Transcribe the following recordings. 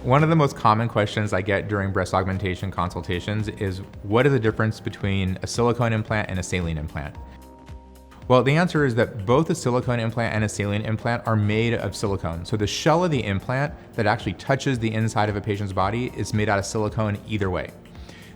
One of the most common questions I get during breast augmentation consultations is, what is the difference between a silicone implant and a saline implant? Well, the answer is that both a silicone implant and a saline implant are made of silicone. So the shell of the implant that actually touches the inside of a patient's body is made out of silicone either way.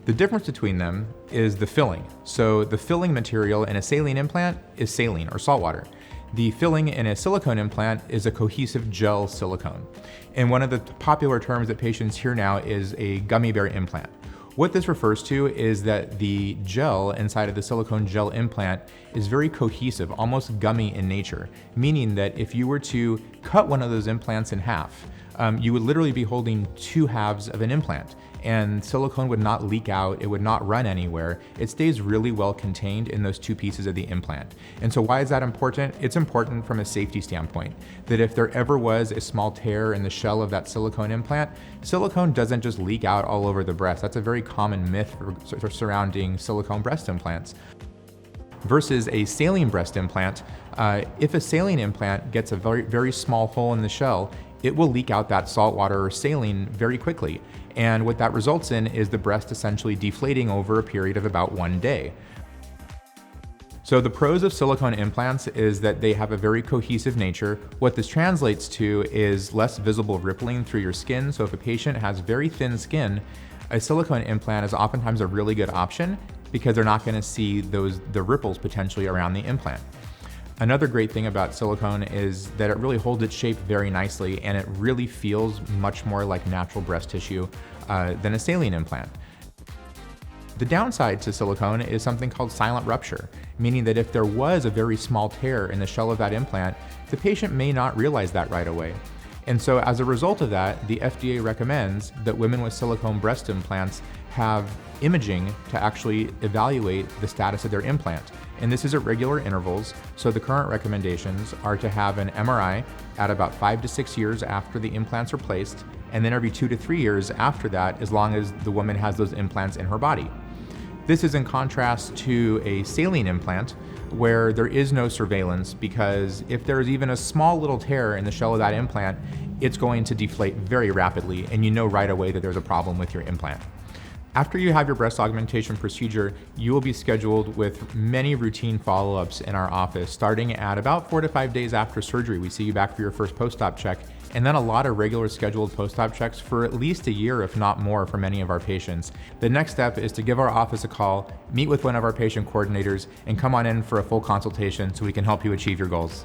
The difference between them is the filling. So the filling material in a saline implant is saline or salt water. The filling in a silicone implant is a cohesive gel silicone. And one of the popular terms that patients hear now is a gummy bear implant. What this refers to is that the gel inside of the silicone gel implant is very cohesive, almost gummy in nature, meaning that if you were to cut one of those implants in half, you would literally be holding two halves of an implant, and silicone would not leak out, it would not run anywhere. It stays really well contained in those two pieces of the implant. And so why is that important? It's important from a safety standpoint, that if there ever was a small tear in the shell of that silicone implant, silicone doesn't just leak out all over the breast. That's a very common myth surrounding silicone breast implants. Versus a saline breast implant, if a saline implant gets a very, very small hole in the shell, it will leak out that salt water or saline very quickly. And what that results in is the breast essentially deflating over a period of about 1 day. So the pros of silicone implants is that they have a very cohesive nature. What this translates to is less visible rippling through your skin. So if a patient has very thin skin, a silicone implant is oftentimes a really good option because they're not going to see the ripples potentially around the implant. Another great thing about silicone is that it really holds its shape very nicely, and it really feels much more like natural breast tissue than a saline implant. The downside to silicone is something called silent rupture, meaning that if there was a very small tear in the shell of that implant, the patient may not realize that right away. And so as a result of that, the FDA recommends that women with silicone breast implants have imaging to actually evaluate the status of their implant. And this is at regular intervals. So the current recommendations are to have an MRI at about 5 to 6 years after the implants are placed, and then every 2 to 3 years after that, as long as the woman has those implants in her body. This is in contrast to a saline implant, where there is no surveillance, because if there is even a small little tear in the shell of that implant, it's going to deflate very rapidly, and you know right away that there's a problem with your implant. After you have your breast augmentation procedure, you will be scheduled with many routine follow-ups in our office, starting at about 4 to 5 days after surgery. We see you back for your first post-op check, and then a lot of regular scheduled post-op checks for at least a year, if not more, for many of our patients. The next step is to give our office a call, meet with one of our patient coordinators, and come on in for a full consultation so we can help you achieve your goals.